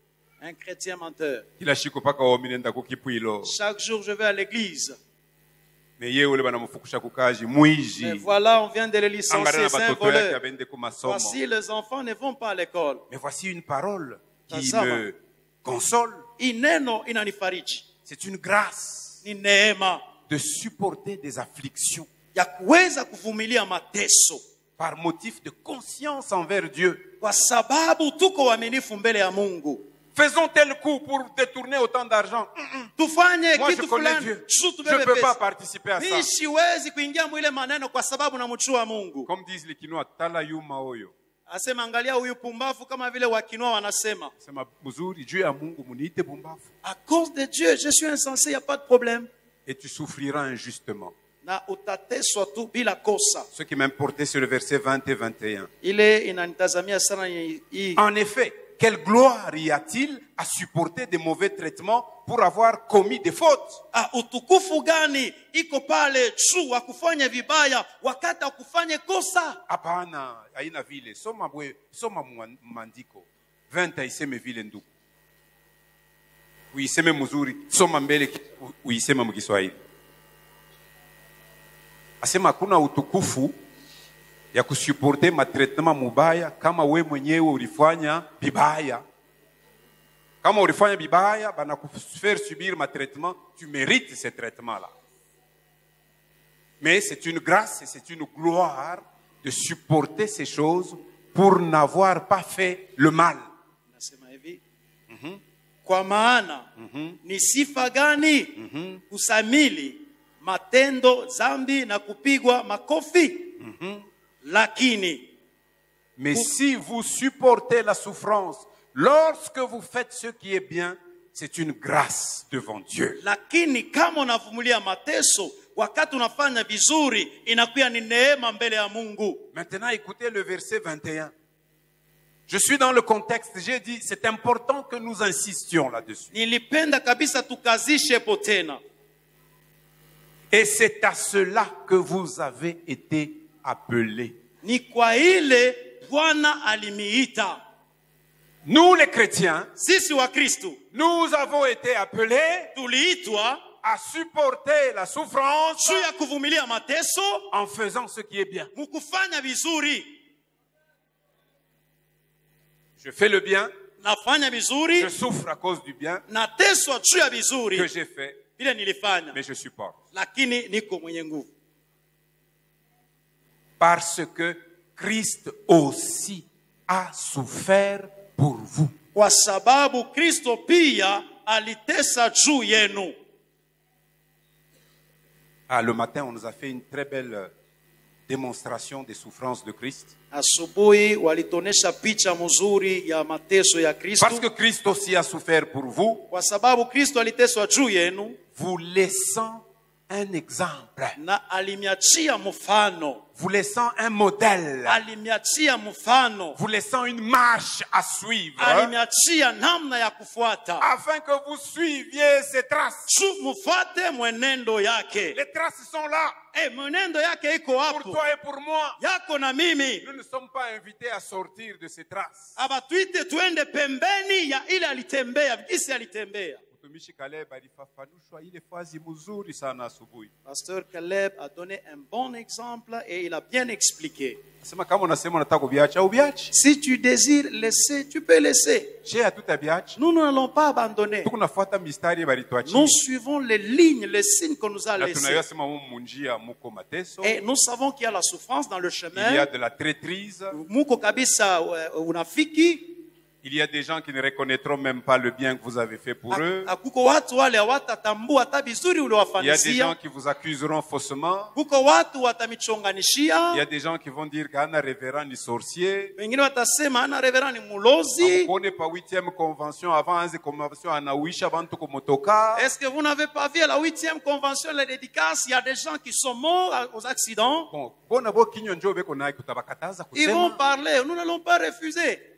Un chrétien menteur. Kila siku paka waminenda kukipwilo. Chaque jour je vais à l'église. Mais ye ule banamufukusha kukaji mwizi. Mais voilà, on vient de le licencier, Angalia c'est un batoto yake voleur. abende kumasomo. Voici, les enfants ne vont pas à l'école. Mais voici une parole qui Tazama. me console. Ineno inanifariji. C'est une grâce Ni neema de supporter des afflictions ya kuweza kuvumilia mateso par motif de conscience envers Dieu. kwa sababu tuko waaminifu mbele ya Mungu. Faisons tel coup pour détourner autant d'argent. Tufanye Moi, je kitu connais fulani Dieu. shu Je tubebe ne peux pas pesa. participer à ça. Mimi siwezi kuingia mwile maneno kwa sababu namjua Mungu. Comme disent les Kinois, tala yuma oyo. Asema angalia huyu pumbafu, kama vile wakinwa wanasema. Sema mzuri juu ya Mungu muniite bumbafu. À cause de Dieu, je suis insensé, il n'y a pas de problème. Et tu souffriras injustement. Na utateswa tu bila kosa. Ce qui m'importait, c'est le verset 20 et 21. Ile inanitazamia sana hii. En effet, quelle gloire y a-t-il à supporter des mauvais traitements pour avoir commis des fautes? Utukufu gani iko pale juu wa kufanya vibaya wakati ukufanye kosa? Hapana, haina vile. Soma maandiko. 20 aiseme vile ndugu. Uiseme mzuri, soma mbele uiseme mkiswahili. Asema hakuna utukufu ya kusuporte matretement mubaya kama we mwenyewe ulifanya bibaya. Kama ulifanya bibaya, bana kufaire subir matretement, tu mérites ce traitement-là. Mais c'est une grâce et c'est une gloire de supporter ces choses pour n'avoir pas fait le mal. Nasema hivi. Kwa maana ni sifa gani kusamili matendo zambi na kupigwa makofi? Lakini mais si vous supportez la souffrance lorsque vous faites ce qui est bien, c'est une grâce devant Dieu. Lakini kama unavumilia mateso wakati unafanya vizuri, inakuwa ni neema mbele ya Mungu. Maintenant, écoutez le verset 21. Je suis dans le contexte, j'ai dit, c'est important que nous insistions là-dessus. Nilipenda kabisa tukazishe potena. Et c'est à cela que vous avez été appelés. Ni kwa ile Bwana alimiita. Nous les chrétiens, Sisi wa Kristo nous avons été appelés tuliitwa à supporter la souffrance juu ya kuvumilia mateso en faisant ce qui est bien. mukufanya vizuri. Je fais le bien, nafanya Je vizuri, souffre à cause du bien nateswa juu ya que vizuri j'ai fait, vile nilifanya, mais je supporte. lakini niko mwenye nguvu. Parce que Christ aussi a souffert pour vous. Kwa sababu Kristo pia alitesa juu yenu. Ah, le matin, on nous a fait une très belle démonstration des souffrances de Christ. Asubuhi walitonesha picha mzuri ya mateso ya Kristo. Parce que Christ aussi a souffert pour vous, Kwa sababu Kristo aliteswa juu yenu vous laissant un exemple, na alimiachia mfano. vous laissant un modèle, Alimiachia mfano. vous laissant une marche à suivre, Alimiachia namna ya kufuata. afin que vous suiviez ces traces. Mufuate mwenendo yake. Les traces sont là, Mwenendo yake iko pour hapo. toi et pour moi. Yako na mimi. Nous ne sommes pas invités à sortir de ces traces. Abatuite tuende pembeni ya ile alitembea, jinsi alitembea. Mtumishi Caleb alifafanushwa ile fazi mzuri sana asubuhi. Pasteur Caleb a donné un bon exemple et il a bien expliqué. Nasema kama unasema unataka kuviacha uviache. Si tu désires laisser, tu peux laisser. Je hatutaviacha. Nous n'allons pas abandonner. Tukunafuata mistari balituachia. Nous suivons les lignes, les signes qu'on nous a Na laissés. tunayosema munjia muko mateso. Et nous savons qu'il y a la souffrance dans le Il y a chemin. de la traîtrise. Muko kabisa unafiki. Il y a des gens qui ne reconnaîtront même pas le bien que vous avez fait pour eux. Kuko watu wale hawatatambua hata vizuri Il y a des uliwafanyisia. gens qui vous accuseront faussement. Kuko watu Il y watamichonganishia. a des gens qui vont dire qu'un révérend ni sorcier. Wengine watasema ana reverani mulozi. On n'est pas 8e convention avant 11e convention anauisha bantu kumotoka. Est-ce que vous n'avez pas vu à la 8e convention, les dédicaces, il y a des gens qui sont morts aux accidents. Bon, bona bo kinyo njo beko naye kutabakataza Ils vont kusema. parler, nous n'allons pas refuser.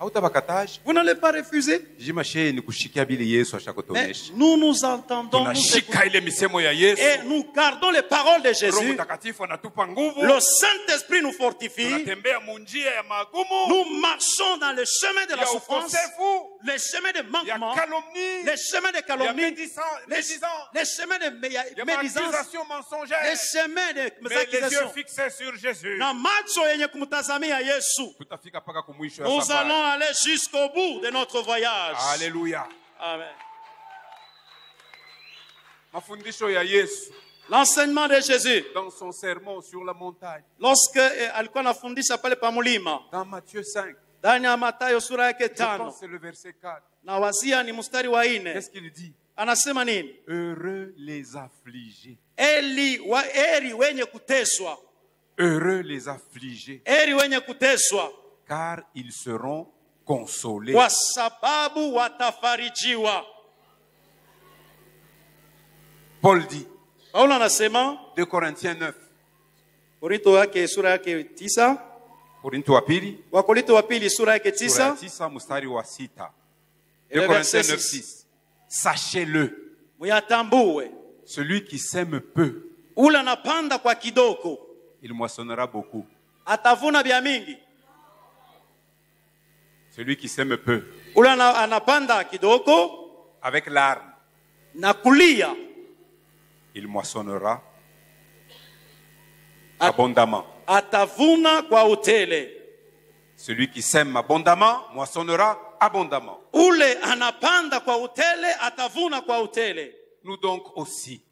Hautabakataje. Vous n'allez pas refuser. Jima shehe ni kushikia bili Yesu Mais ashakutonesha. nous nous entendons, nous Tunashika écoutons, ile misemo ya Yesu. et nous gardons les paroles de Roho Jésus. Mtakatifu anatupa nguvu. Le Saint-Esprit nous fortifie. Tunatembea munjia ya magumu. Nous marchons dans le chemin de la Ya souffrance, ukosefu. les chemins de Ya manquement, calomnie. les chemins de Ya calomnie, médisance. les chemins de Ya médisance, accusations les mensongères. chemins de Mais les yeux accusations. fixés sur Jésus. Na macho yenye kumtazamia Yesu. Tutafika paka kumwisho ya Nous safari. allons aller jusqu'au bout de notre voyage. Alléluia. Amen. Mafundisho ya Yesu L'enseignement de Jésus, dans son sermon sur la montagne. lorsque alikuwa anafundisha pale pa mlima, Dans Matthieu 5, ndani ya Mathayo sura yake je pense 5, que c'est le verset 4. na wazia ni mstari wa 4. Qu'est-ce qu'il dit? Anasema nini? Heureux les affligés. Heri wenye kuteswa, Heureux les affligés, heri wenye kuteswa, car ils seront consolés. kwa sababu watafarijiwa. Paul dit, Paulo anasema 2 Corinthiens 9, Korinto yake sura yake 9, Korinto wa pili, Wakorinto wa pili sura yake sura ya 9, 9 mstari wa 6. Et 2 le verset Corinthiens 9, 6. 6. Sachez-le, muyatambue, celui qui sème peu, ule anapanda kwa kidogo il moissonnera beaucoup. atavuna vya mingi. Celui qui sème peu, Ule anapanda kidogo avec larmes, na kulia il moissonnera abondamment. atavuna kwa utele. Celui qui sème abondamment moissonnera abondamment. Ule anapanda kwa utele atavuna kwa utele. Nous donc aussi,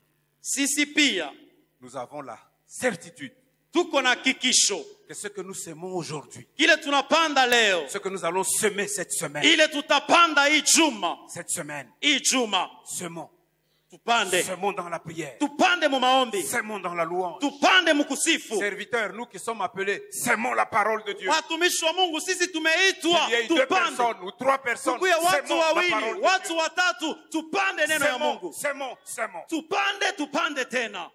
Sisi pia nous avons la certitude tuko na kikisho, que ce que nous semons aujourd'hui, kile tunapanda leo, ce que nous allons semer cette semaine, ile tutapanda hii juma, semons. tupande, Semons dans la prière. tupande mu maombi, Semons dans la louange. tupande mu kusifu. Serviteurs, nous qui sommes appelés, semons la parole de Dieu. Watumishi wa Mungu, sisi tumeitwa Il y a eu 2 tupande. personnes ou 3 personnes. Tukuye watu Semons la wawili, parole de watu Dieu. watatu, tupande neno ya Mungu. Semons. Tupande tena.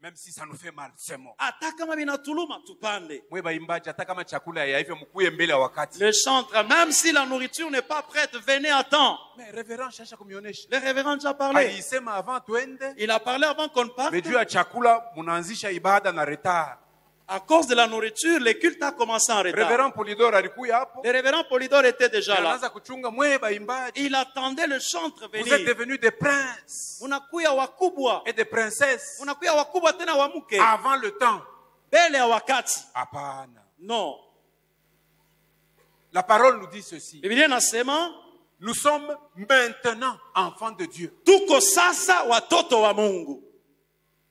Même si ça nous fait mal, semons. Hata kama vinatuluma tupande. Mwe baimbaji hata kama chakula ya hivyo mkuye mbele ya wakati. Les chantres, même si la nourriture n'est pas prête, venez à temps. Mais révérend shasha kumionesha. Le révérend déjà parlé. Alisema avant tuende. Il a parlé avant qu'on parte. Mais juu ya chakula munaanzisha ibada na retard. À cause de la nourriture, le culte a commencé en retard. Révérend Polydore alikuya hapo. Le révérend Polydore était déjà là. Anaanza kuchunga mwe baimbaji. Il attendait le chantre Vous êtes venir. devenus des princes Unakuya wakubwa. et des princesses Unakuya wakubwa tena wamuke. avant le temps. Mbele ya wakati. Hapana. Non. La parole nous dit ceci. Biblia inasema Nous sommes maintenant enfants de Dieu. tuko sasa watoto wa Mungu,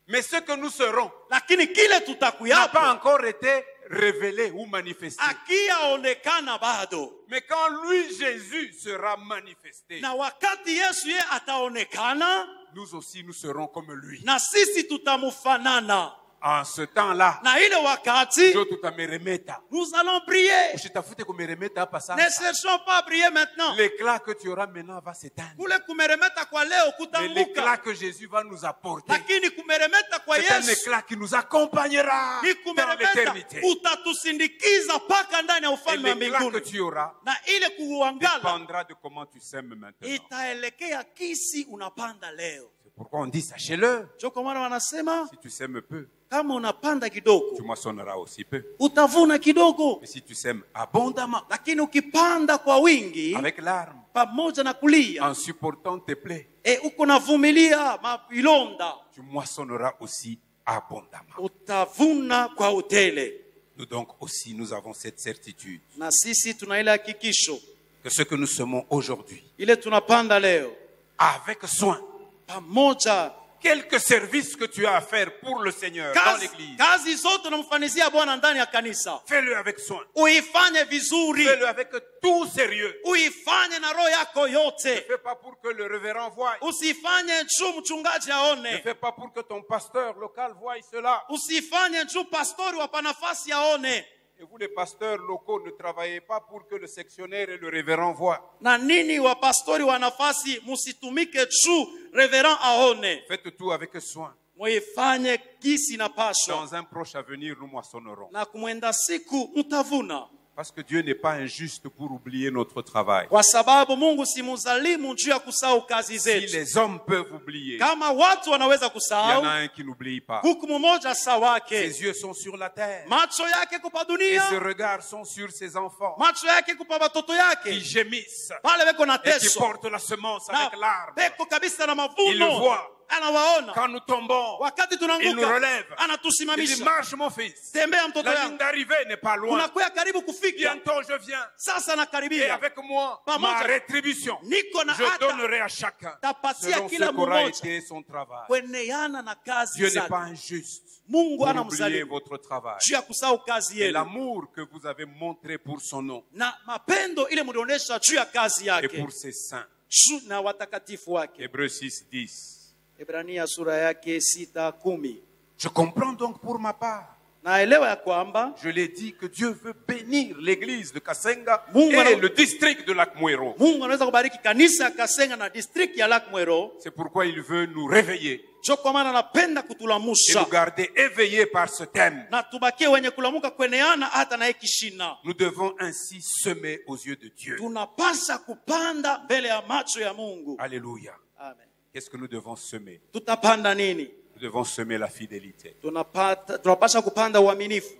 Mais ce que nous serons lakini kile n'a pas tutakuyapo encore été révélé ou manifesté. akiyaonekana bado. Mais quand lui, Jésus, sera manifesté, Na wakati Yesu ye ataonekana, nous aussi nous serons comme lui. na sisi tutamufanana. En ce temps-là, Na ile wakati ndio tutameremeta. nous allons briller. Usitafute kumeremeta hapa Ne sasa. cherchons pas à briller maintenant. L'éclat que tu auras maintenant va s'éteindre. Kule kumeremeta kwa leo Mais kutanguka, l'éclat que Jésus va nous apporter, lakini kumeremeta kwa c'est un Yesu éclat qui nous accompagnera ni dans kumeremeta l'éternité. utatusindikiza mpaka ndani ya Et ufalme wa l'éclat que mbinguni. tu auras Na ile kuangala dépendra de comment tu sèmes maintenant. itaelekea kisi unapanda leo. C'est pourquoi on dit, sachez-le, Ndio kwa maana wanasema si tu sèmes peu, kama unapanda tu kidogo moissonneras aussi peu. utavuna kidogo, Mais si tu sèmes abondamment, lakini ukipanda kwa wingi avec larmes, pamoja na kulia en supportant tes plaies, uko navumilia mavilonda, tu moissonneras aussi abondamment. utavuna kwa utele. Nous donc aussi, nous avons cette certitude Na sisi tuna ile hakikisho, que ce que nous semons aujourd'hui, ile tunapanda leo avec soin, pamoja. quelque service que tu as à faire pour le Seigneur dans l'église, Kazi zote unamfanizia Bwana ndani ya kanisa, fais-le avec soin, uifanye vizuri, fais-le avec tout sérieux. uifanye na roho yako Ne yote. fais pas pour que le révérend voie, Usifanye juu mchungaji ne aone, fais pas pour que ton pasteur local voie cela. usifanye juu pastori wapa nafasi aone. Et vous les pasteurs locaux ne travaillez pas pour que le sectionnaire et le révérend voient. Na nini wa pastori wa nafasi musitumike juu reverend aone, Faites tout avec soin. muifanye kisi na pasho, Dans un proche avenir, nous moissonnerons. na kumwenda siku mtavuna. Parce que Dieu n'est pas injuste pour oublier notre travail. Kwa sababu Mungu si muzalimu juu ya kusahau kazi Si zetu. les hommes peuvent oublier, Kama watu wanaweza il y en kusahau, a un qui n'oublie pas. huku mmoja sawake, Ses yeux sont sur la terre. macho yake kupa Et dunia, ses regards sont sur ses enfants macho yake kupa watoto qui yake gémissent pale beko na et qui teso portent la semence na avec l'arbre. beko kabisa na Il le mavuno, voit. anawaona. Quand nous tombons, Wakati il nous tunaanguka relève. Il dit, anatusimamisha, marche mon fils. tembea mtoto La ligne yangu, d'arrivée n'est pas loin. unakuya karibu kufika, Bientôt je viens. sasa Et nakaribia. avec moi, Pamoja. ma rétribution, Niko na je hata donnerai à chacun tapatia selon ce kila qu'aura mmoja été son travail. kweneana na kazi Dieu n'est zake. pas injuste Mungu pour ana oublier mzalimu votre travail. juu ya kusahau kazi Et yenu l'amour que vous avez montré pour son nom na mapendo ile mlionyesha juu ya kazi et yake pour ses saints. juu na watakatifu wake. Hébreux 6, 10. Ibrania sura yake 6:10. Je comprends donc pour ma part. Naelewa ya kwamba Je l'ai dit que Dieu veut bénir l'église de Kasenga Mungu et ana- le district de Lac-Mwero. Mungu anaweza kubariki kanisa ya Kasenga na district ya Lac Mwero. C'est pourquoi il veut nous réveiller Ndio kwa maana anapenda et kutulamusha nous garder éveillés par ce thème. na tubakie wenye kulamuka kweneana hata na ikishina. Nous devons ainsi semer aux yeux de Dieu. Tunapasha kupanda mbele ya macho ya Mungu. Alléluia. Amen. Qu'est-ce que nous devons semer? Tutapanda nini? Nous devons semer la fidélité. Tunapasha kupanda uaminifu.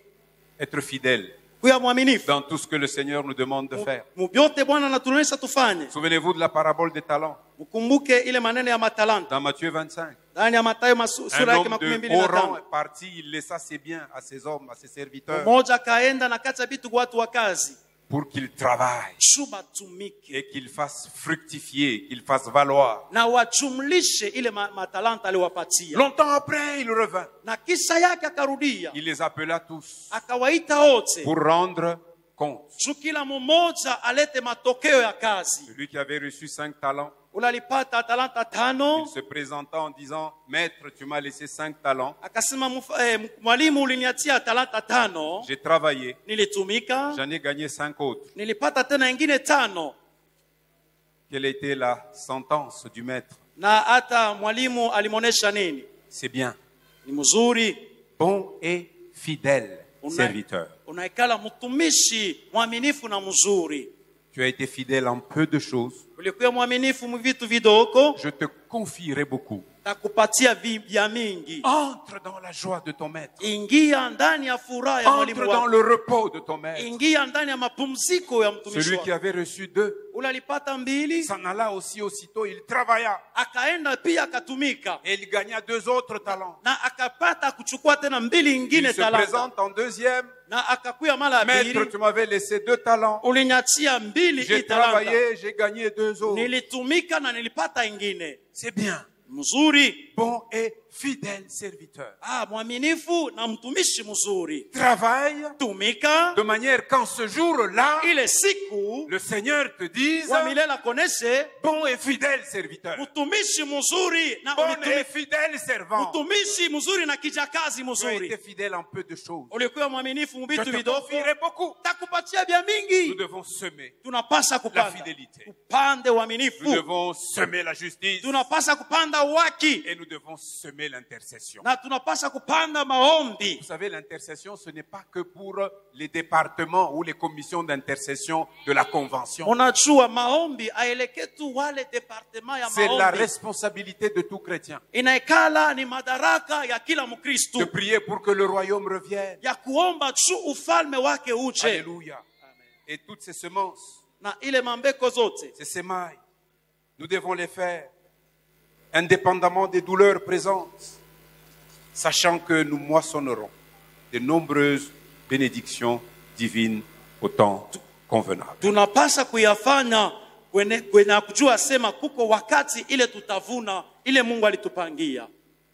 Être fidèle Kuya mwaminifu. dans tout ce que le Seigneur nous demande de faire. Mubyote Bwana anatuonyesha tufanye. Souvenez-vous de la parabole des talents Mkumbuke ile maneno ya matalanta. dans Matthieu 25. Ndani ya Mathayo Un sura yake homme de 25. haut rang est parti, il laissa ses biens à ses hommes, à ses serviteurs, Mmoja kaenda na kacha vitu kwa watu wa kazi. pour qu'ils travaillent Shuba tumike. et qu'ils fassent fructifier, qu'ils fassent valoir. Na wachumlishe ile matalanta aliwapatia. Longtemps après, il revint. Na kisha yake akarudia. Il les appela tous Akawaita wote. pour rendre compte. Juu kila mmoja alete matokeo ya kazi. Celui qui avait reçu 5 talents, Ule alipata talanta 5. il se présenta en disant, Maître, tu m'as laissé 5 talents, Akasema mwalimu uliniatia talanta 5. j'ai travaillé, Nilitumika. j'en ai gagné 5 autres. Nilipata tena ingine 5. Quelle était la sentence du maître? Na hata mwalimu alimonesha nini? C'est bien, Ni mzuri. bon et fidèle serviteur. Unaikala mtumishi mwaminifu na mzuri. Tu as été fidèle en peu de choses, Ulikuwa mwaminifu mu vitu vidogo, je te confierai beaucoup. takupatia vya mingi. Entre dans la joie de ton maître. Ingia ndani ya furaha ya mwalimu Entre dans wako. le repos de ton maître. Ingia ndani ya mapumziko ya mtumishi Celui wako. qui avait reçu 2, Ule alipata 2, s'en alla aussi aussitôt, il travailla. akaenda pia akatumika. Et il gagna 2 autres talents. Na akapata kuchukua tena 2 Il ingine se talanta. présente en deuxième. Na akakuya mara ya Maître, pili. tu m'avais laissé 2 talents. Ulinyatia 2 J'ai talanta. travaillé, j'ai gagné 2 autres. Nilitumika na nilipata ingine. C'est bien. Mzuri. Bon et fidèle serviteur. Mwaminifu na mtumishi mzuri. Travaille Tumika. de manière qu'en ce jour-là, Ile siku le Seigneur te dise, wa milele akoneshe bon et fidèle serviteur. mtumishi mzuri na Bon et ulitumika. fidèle servant. Mtumishi mzuri na kijakazi Tu as mzuri. été fidèle en peu de choses. Ulikuwa mwaminifu Je mbitu te vidogo. confierai beaucoup. Takupatia vya Nous mingi. devons semer Tunapasa la kupanda. fidélité. Upande Nous uaminifu. devons semer la justice. Tunapasa kupanda waki. Et nous devons semer l'intercession. Na tunapasa kupanda maombi. Vous savez, l'intercession, ce n'est pas que pour les départements ou les commissions d'intercession de la convention. Unajua maombi aeleke tu wale departement ya C'est la maombi. responsabilité de tout chrétien Inaikala ni madaraka ya kila Mkristo. de prier pour que le royaume revienne. Ya kuomba tu ufalme wake uje. Alléluia. Et toutes ces semences, Na ile mambeko zote. ces semailles, nous devons les faire indépendamment des douleurs présentes, sachant que nous moissonnerons de nombreuses bénédictions divines au temps convenable. Tunapasa kuyafanya kwenye kujua sema kuko wakati ile tutavuna ile Mungu alitupangia.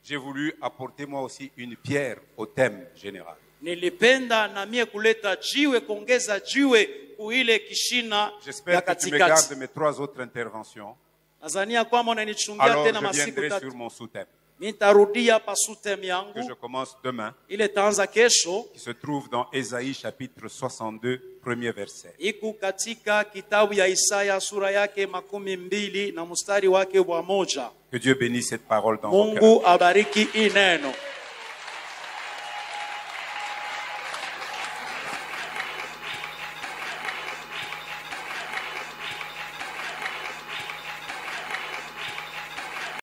J'ai voulu apporter moi aussi une pierre au thème général. Nilipenda na mie kuleta jiwe, kuongeza jiwe kuile kishina ya J'espère que tu me gardes katikati. mes 3 autres interventions. Nazania kwamba unanichungia Alors tena je masiku viendrai sur tatu. mon sous-thème Nitarudia pasutem que je yangu commence demain, ile taanza kesho. qui se trouve dans Ésaïe chapitre 62, premier verset. Iku katika kitabu ya Isaya sura yake 12 na mstari wake wa 1. Que Dieu bénisse cette parole dans vos cœurs. Mungu abariki hii neno.